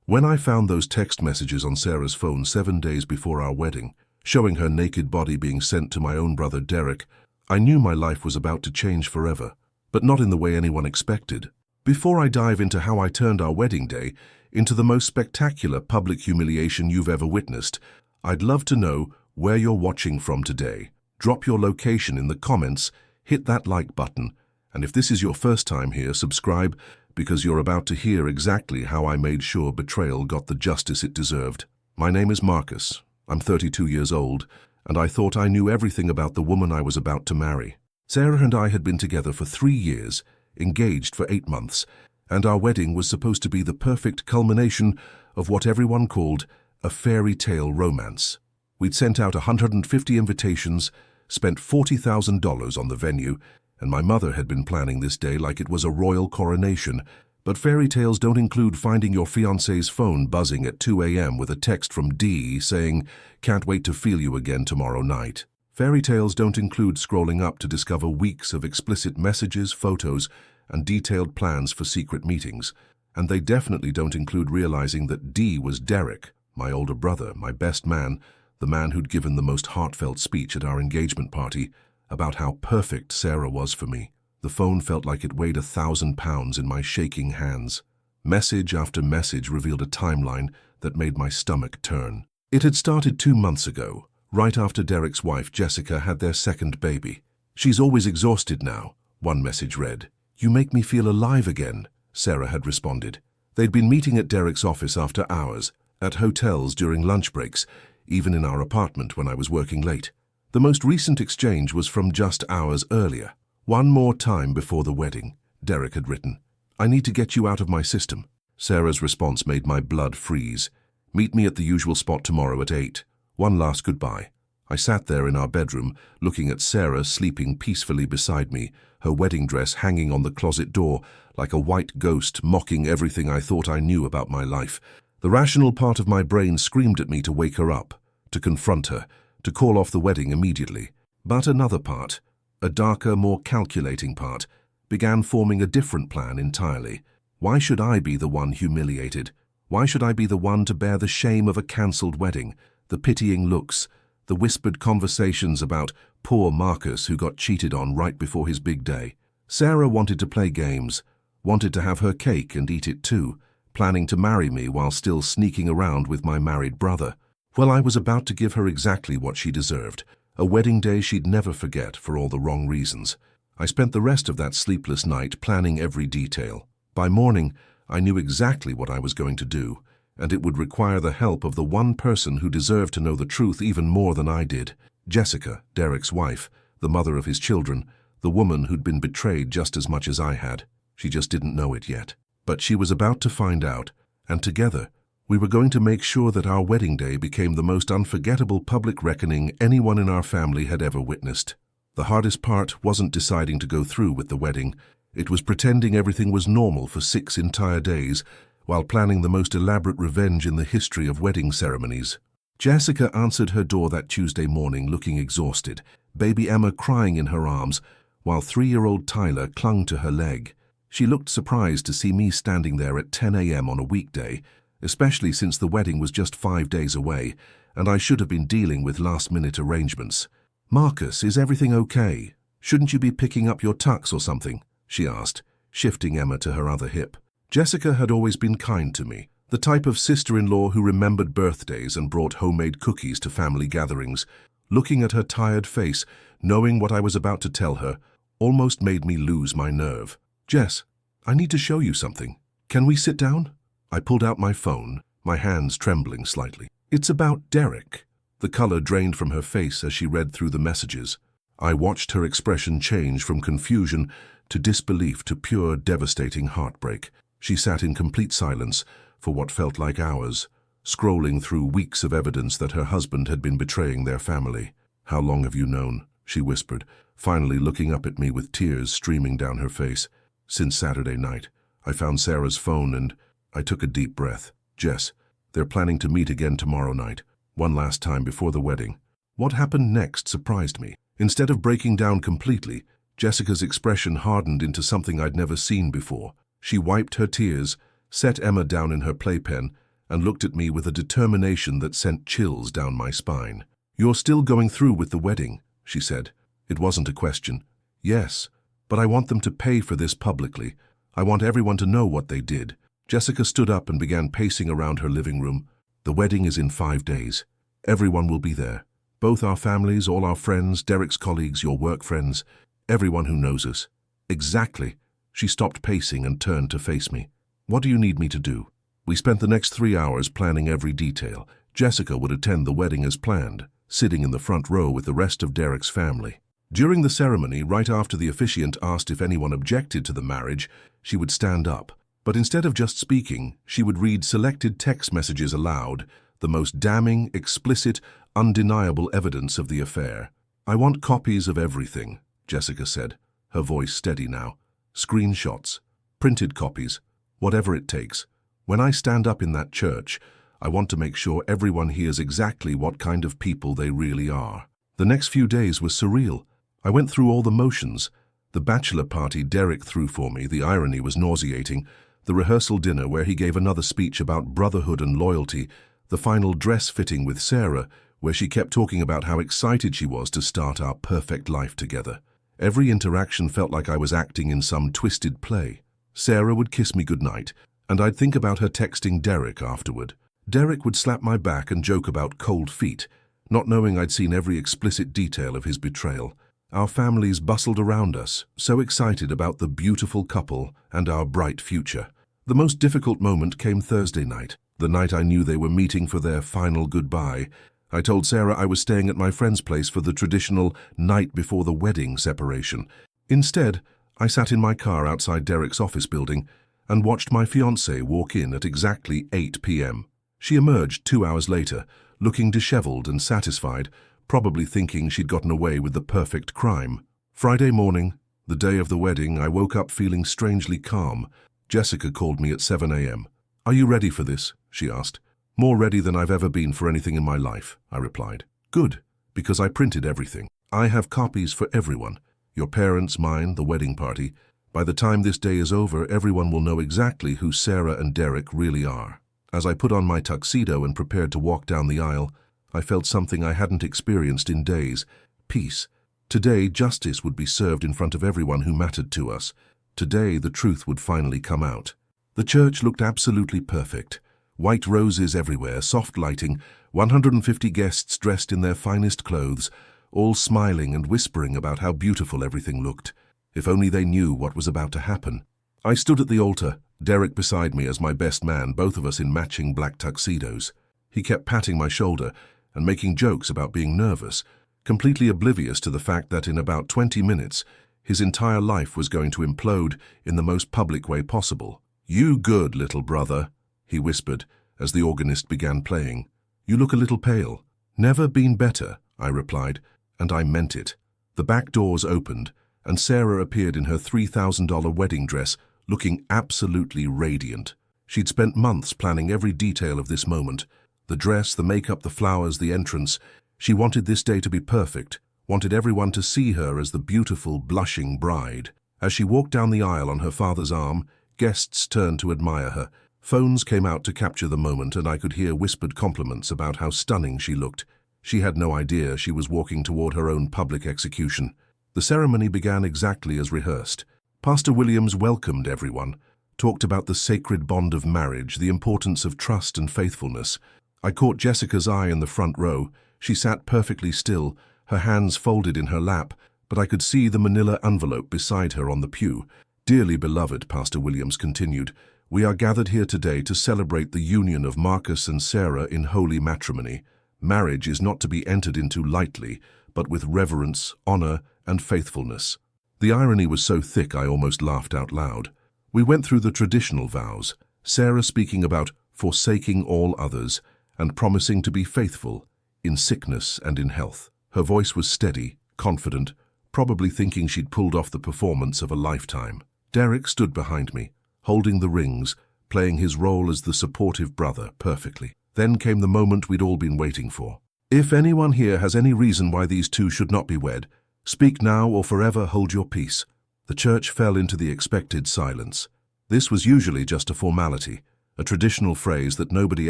When I found those text messages on Sarah's phone 7 days before our wedding, showing her naked body being sent to my own brother Derek, I knew my life was about to change forever, but not in the way anyone expected. Before I dive into how I turned our wedding day into the most spectacular public humiliation you've ever witnessed, I'd love to know where you're watching from today. Drop your location in the comments, hit that like button, and if this is your first time here, subscribe, because you're about to hear exactly how I made sure betrayal got the justice it deserved. My name is Marcus. I'm 32 years old, and I thought I knew everything about the woman I was about to marry. Sarah and I had been together for 3 years, engaged for 8 months, and our wedding was supposed to be the perfect culmination of what everyone called a fairy tale romance. We'd sent out 150 invitations, spent $40,000 on the venue, and my mother had been planning this day like it was a royal coronation. But fairy tales don't include finding your fiancé's phone buzzing at 2 a.m. with a text from D saying, "Can't wait to feel you again tomorrow night." Fairy tales don't include scrolling up to discover weeks of explicit messages, photos, and detailed plans for secret meetings. And they definitely don't include realizing that D was Derek, my older brother, my best man, the man who'd given the most heartfelt speech at our engagement party about how perfect Sarah was for me. The phone felt like it weighed 1,000 pounds in my shaking hands. Message after message revealed a timeline that made my stomach turn. It had started 2 months ago, right after Derek's wife Jessica had their second baby. "She's always exhausted now," one message read. "You make me feel alive again," Sarah had responded. They'd been meeting at Derek's office after hours, at hotels during lunch breaks, even in our apartment when I was working late. The most recent exchange was from just hours earlier. "One more time before the wedding," Derek had written. "I need to get you out of my system." Sarah's response made my blood freeze. "Meet me at the usual spot tomorrow at 8. One last goodbye." I sat there in our bedroom, looking at Sarah sleeping peacefully beside me, her wedding dress hanging on the closet door like a white ghost mocking everything I thought I knew about my life. The rational part of my brain screamed at me to wake her up, to confront her, to call off the wedding immediately. But another part, a darker, more calculating part, began forming a different plan entirely. Why should I be the one humiliated? Why should I be the one to bear the shame of a cancelled wedding, the pitying looks, the whispered conversations about poor Marcus who got cheated on right before his big day? Sarah wanted to play games, wanted to have her cake and eat it too, planning to marry me while still sneaking around with my married brother. Well, I was about to give her exactly what she deserved, a wedding day she'd never forget for all the wrong reasons. I spent the rest of that sleepless night planning every detail. By morning, I knew exactly what I was going to do, and it would require the help of the one person who deserved to know the truth even more than I did. Jessica, Derek's wife, the mother of his children, the woman who'd been betrayed just as much as I had. She just didn't know it yet. But she was about to find out, and together, we were going to make sure that our wedding day became the most unforgettable public reckoning anyone in our family had ever witnessed. The hardest part wasn't deciding to go through with the wedding. It was pretending everything was normal for 6 entire days while planning the most elaborate revenge in the history of wedding ceremonies. Jessica answered her door that Tuesday morning looking exhausted, baby Emma crying in her arms, while 3-year-old Tyler clung to her leg. She looked surprised to see me standing there at 10 a.m. on a weekday, especially since the wedding was just 5 days away, and I should have been dealing with last-minute arrangements. "Marcus, is everything okay? Shouldn't you be picking up your tux or something?" she asked, shifting Emma to her other hip. Jessica had always been kind to me, the type of sister-in-law who remembered birthdays and brought homemade cookies to family gatherings. Looking at her tired face, knowing what I was about to tell her, almost made me lose my nerve. "Jess, I need to show you something. Can we sit down?" I pulled out my phone, my hands trembling slightly. "It's about Derek." The color drained from her face as she read through the messages. I watched her expression change from confusion to disbelief to pure, devastating heartbreak. She sat in complete silence for what felt like hours, scrolling through weeks of evidence that her husband had been betraying their family. "How long have you known?" she whispered, finally looking up at me with tears streaming down her face. "Since Saturday night. I found Sarah's phone and..." I took a deep breath. "Jess, they're planning to meet again tomorrow night, one last time before the wedding." What happened next surprised me. Instead of breaking down completely, Jessica's expression hardened into something I'd never seen before. She wiped her tears, set Emma down in her playpen, and looked at me with a determination that sent chills down my spine. "You're still going through with the wedding," she said. It wasn't a question. "Yes, but I want them to pay for this publicly. I want everyone to know what they did." Jessica stood up and began pacing around her living room. "The wedding is in 5 days. Everyone will be there. Both our families, all our friends, Derek's colleagues, your work friends, everyone who knows us." "Exactly." She stopped pacing and turned to face me. "What do you need me to do?" We spent the next 3 hours planning every detail. Jessica would attend the wedding as planned, sitting in the front row with the rest of Derek's family. During the ceremony, right after the officiant asked if anyone objected to the marriage, she would stand up. But instead of just speaking, she would read selected text messages aloud, the most damning, explicit, undeniable evidence of the affair. "I want copies of everything," Jessica said, her voice steady now. "Screenshots, printed copies, whatever it takes. When I stand up in that church, I want to make sure everyone hears exactly what kind of people they really are." The next few days were surreal. I went through all the motions. The bachelor party Derek threw for me, the irony was nauseating. The rehearsal dinner where he gave another speech about brotherhood and loyalty. The final dress fitting with Sarah, where she kept talking about how excited she was to start our perfect life together. Every interaction felt like I was acting in some twisted play. Sarah would kiss me goodnight, and I'd think about her texting Derek afterward. Derek would slap my back and joke about cold feet, not knowing I'd seen every explicit detail of his betrayal. Our families bustled around us, so excited about the beautiful couple and our bright future. The most difficult moment came Thursday night, the night I knew they were meeting for their final goodbye. I told Sarah I was staying at my friend's place for the traditional night before the wedding separation. Instead, I sat in my car outside Derek's office building and watched my fiancée walk in at exactly 8 p.m. She emerged 2 hours later, looking disheveled and satisfied, probably thinking she'd gotten away with the perfect crime. Friday morning, the day of the wedding, I woke up feeling strangely calm. Jessica called me at 7 a.m. "Are you ready for this?" she asked. "More ready than I've ever been for anything in my life," I replied. "Good, because I printed everything. I have copies for everyone. Your parents, mine, the wedding party. By the time this day is over, everyone will know exactly who Sarah and Derek really are." As I put on my tuxedo and prepared to walk down the aisle, I felt something I hadn't experienced in days. Peace. Today, justice would be served in front of everyone who mattered to us. Today, the truth would finally come out. The church looked absolutely perfect. White roses everywhere, soft lighting, 150 guests dressed in their finest clothes, all smiling and whispering about how beautiful everything looked. If only they knew what was about to happen. I stood at the altar, Derek beside me as my best man, both of us in matching black tuxedos. He kept patting my shoulder and making jokes about being nervous, completely oblivious to the fact that in about 20 minutes, his entire life was going to implode in the most public way possible. "You good, little brother," he whispered as the organist began playing. "You look a little pale." "Never been better," I replied, and I meant it. The back doors opened, and Sarah appeared in her $3,000 wedding dress, looking absolutely radiant. She'd spent months planning every detail of this moment. The dress, the makeup, the flowers, the entrance. She wanted this day to be perfect, wanted everyone to see her as the beautiful, blushing bride. As she walked down the aisle on her father's arm, guests turned to admire her. Phones came out to capture the moment, and I could hear whispered compliments about how stunning she looked. She had no idea she was walking toward her own public execution. The ceremony began exactly as rehearsed. Pastor Williams welcomed everyone, talked about the sacred bond of marriage, the importance of trust and faithfulness. I caught Jessica's eye in the front row. She sat perfectly still, her hands folded in her lap, but I could see the manila envelope beside her on the pew. "Dearly beloved," Pastor Williams continued, "we are gathered here today to celebrate the union of Marcus and Sarah in holy matrimony. Marriage is not to be entered into lightly, but with reverence, honor, and faithfulness." The irony was so thick I almost laughed out loud. We went through the traditional vows, Sarah speaking about forsaking all others and promising to be faithful in sickness and in health. Her voice was steady, confident, probably thinking she'd pulled off the performance of a lifetime. Derek stood behind me, holding the rings, playing his role as the supportive brother perfectly. Then came the moment we'd all been waiting for. "If anyone here has any reason why these two should not be wed, speak now or forever hold your peace." The church fell into the expected silence. This was usually just a formality, a traditional phrase that nobody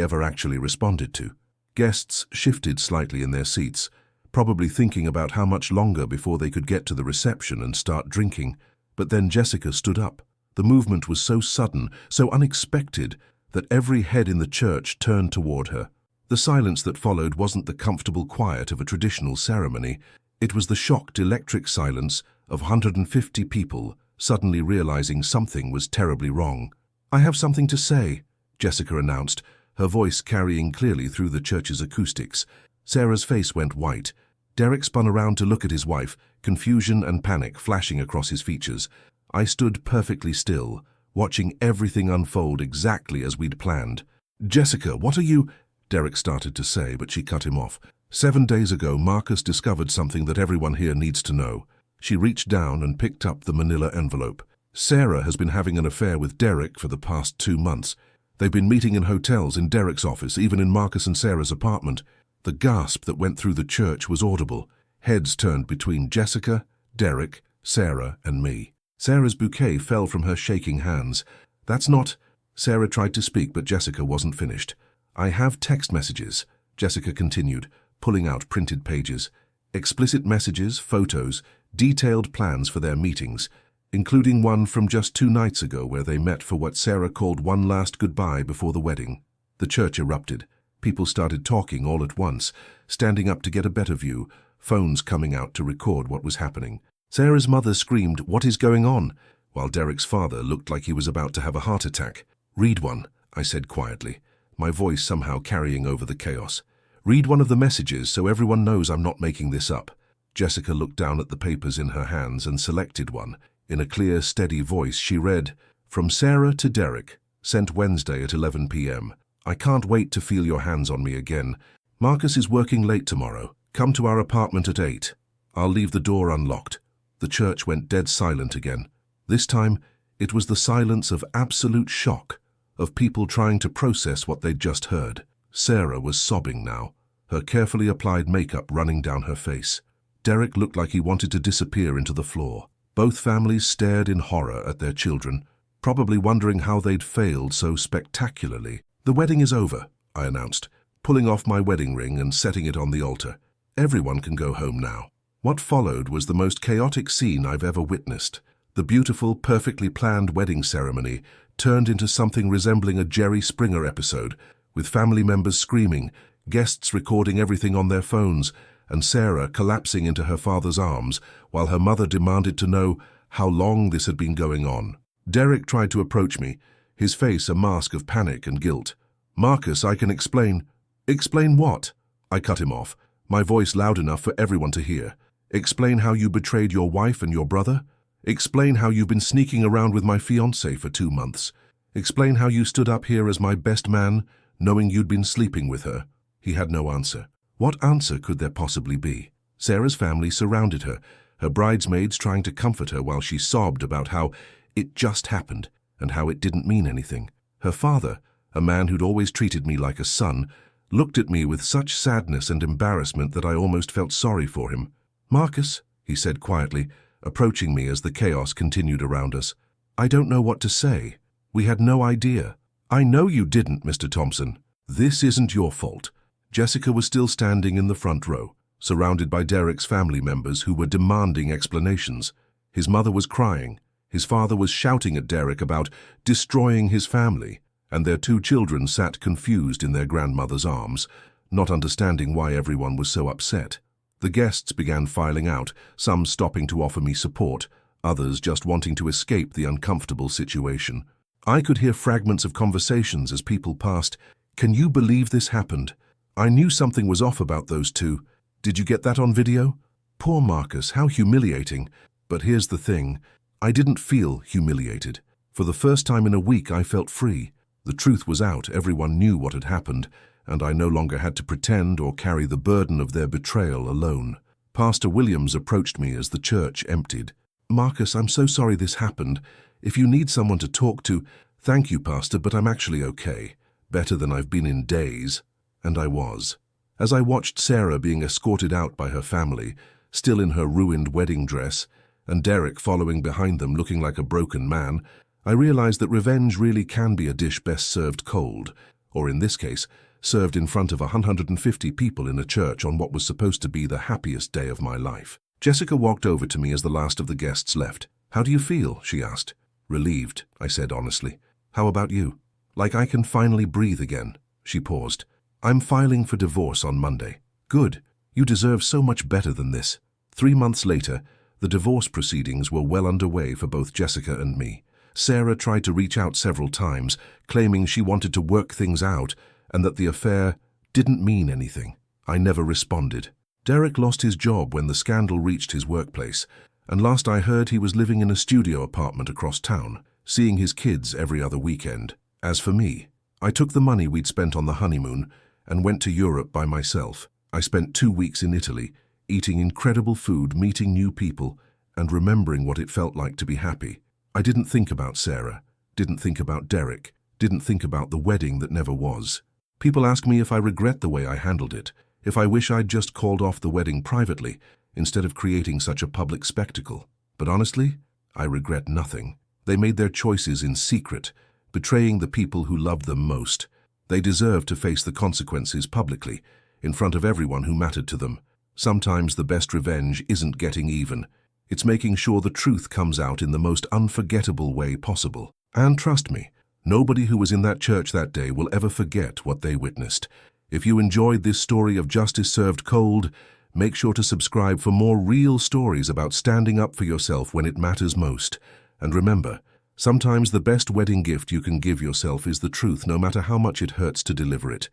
ever actually responded to. Guests shifted slightly in their seats, probably thinking about how much longer before they could get to the reception and start drinking. But then Jessica stood up. The movement was so sudden, so unexpected, that every head in the church turned toward her. The silence that followed wasn't the comfortable quiet of a traditional ceremony. It was the shocked electric silence of 150 people suddenly realizing something was terribly wrong. "I have something to say," Jessica announced, her voice carrying clearly through the church's acoustics. Sarah's face went white. Derek spun around to look at his wife, confusion and panic flashing across his features. I stood perfectly still, watching everything unfold exactly as we'd planned. "Jessica, what are you—" Derek started to say, but she cut him off. "7 days ago, Marcus discovered something that everyone here needs to know." She reached down and picked up the manila envelope. "Sarah has been having an affair with Derek for the past 2 months. They've been meeting in hotels, in Derek's office, even in Marcus and Sarah's apartment." The gasp that went through the church was audible. Heads turned between Jessica, Derek, Sarah, and me. Sarah's bouquet fell from her shaking hands. "That's not—" Sarah tried to speak, but Jessica wasn't finished. "I have text messages," Jessica continued, pulling out printed pages. "Explicit messages, photos, detailed plans for their meetings, including one from just 2 nights ago where they met for what Sarah called one last goodbye before the wedding." The church erupted. People started talking all at once, standing up to get a better view, phones coming out to record what was happening. Sarah's mother screamed, "What is going on?" while Derek's father looked like he was about to have a heart attack. "Read one," I said quietly, my voice somehow carrying over the chaos. "Read one of the messages so everyone knows I'm not making this up." Jessica looked down at the papers in her hands and selected one. In a clear, steady voice, she read, "From Sarah to Derek, sent Wednesday at 11 p.m. I can't wait to feel your hands on me again. Marcus is working late tomorrow. Come to our apartment at 8. I'll leave the door unlocked." The church went dead silent again. This time, it was the silence of absolute shock, of people trying to process what they'd just heard. Sarah was sobbing now, her carefully applied makeup running down her face. Derek looked like he wanted to disappear into the floor. Both families stared in horror at their children, probably wondering how they'd failed so spectacularly. "The wedding is over," I announced, pulling off my wedding ring and setting it on the altar. "Everyone can go home now." What followed was the most chaotic scene I've ever witnessed. The beautiful, perfectly planned wedding ceremony turned into something resembling a Jerry Springer episode, with family members screaming, guests recording everything on their phones, and Sarah collapsing into her father's arms while her mother demanded to know how long this had been going on. Derek tried to approach me, his face a mask of panic and guilt. "Marcus, I can explain." "Explain what?" I cut him off, my voice loud enough for everyone to hear. "Explain how you betrayed your wife and your brother. Explain how you've been sneaking around with my fiancée for 2 months. Explain how you stood up here as my best man, knowing you'd been sleeping with her." He had no answer. What answer could there possibly be? Sarah's family surrounded her, her bridesmaids trying to comfort her while she sobbed about how it just happened and how it didn't mean anything. Her father, a man who'd always treated me like a son, looked at me with such sadness and embarrassment that I almost felt sorry for him. "Marcus," he said quietly, approaching me as the chaos continued around us. "I don't know what to say. We had no idea." "I know you didn't, Mr. Thompson. This isn't your fault." Jessica was still standing in the front row, surrounded by Derek's family members who were demanding explanations. His mother was crying. His father was shouting at Derek about destroying his family, and their 2 children sat confused in their grandmother's arms, not understanding why everyone was so upset. The guests began filing out, some stopping to offer me support, others just wanting to escape the uncomfortable situation. I could hear fragments of conversations as people passed. "Can you believe this happened? I knew something was off about those 2. Did you get that on video? Poor Marcus, how humiliating." But here's the thing, I didn't feel humiliated. For the first time in a week, I felt free. The truth was out, everyone knew what had happened, and I no longer had to pretend or carry the burden of their betrayal alone. Pastor Williams approached me as the church emptied. "Marcus, I'm so sorry this happened. If you need someone to talk to—" "Thank you, Pastor, but I'm actually okay. Better than I've been in days." And I was. As I watched Sarah being escorted out by her family, still in her ruined wedding dress, and Derek following behind them looking like a broken man, I realized that revenge really can be a dish best served cold, or in this case, served in front of 150 people in a church on what was supposed to be the happiest day of my life. Jessica walked over to me as the last of the guests left. "How do you feel?" she asked. "Relieved," I said honestly. "How about you?" "Like I can finally breathe again." She paused. "I'm filing for divorce on Monday." "Good. You deserve so much better than this." 3 months later, the divorce proceedings were well underway for both Jessica and me. Sarah tried to reach out several times, claiming she wanted to work things out and that the affair didn't mean anything. I never responded. Derek lost his job when the scandal reached his workplace, and last I heard he was living in a studio apartment across town, seeing his kids every other weekend. As for me, I took the money we'd spent on the honeymoon and went to Europe by myself. I spent 2 weeks in Italy, eating incredible food, meeting new people, and remembering what it felt like to be happy. I didn't think about Sarah, didn't think about Derek, didn't think about the wedding that never was. People ask me if I regret the way I handled it, if I wish I'd just called off the wedding privately instead of creating such a public spectacle. But honestly, I regret nothing. They made their choices in secret, betraying the people who loved them most. They deserve to face the consequences publicly, in front of everyone who mattered to them. Sometimes the best revenge isn't getting even. It's making sure the truth comes out in the most unforgettable way possible. And trust me, nobody who was in that church that day will ever forget what they witnessed. If you enjoyed this story of justice served cold, make sure to subscribe for more real stories about standing up for yourself when it matters most. And remember, sometimes the best wedding gift you can give yourself is the truth, no matter how much it hurts to deliver it.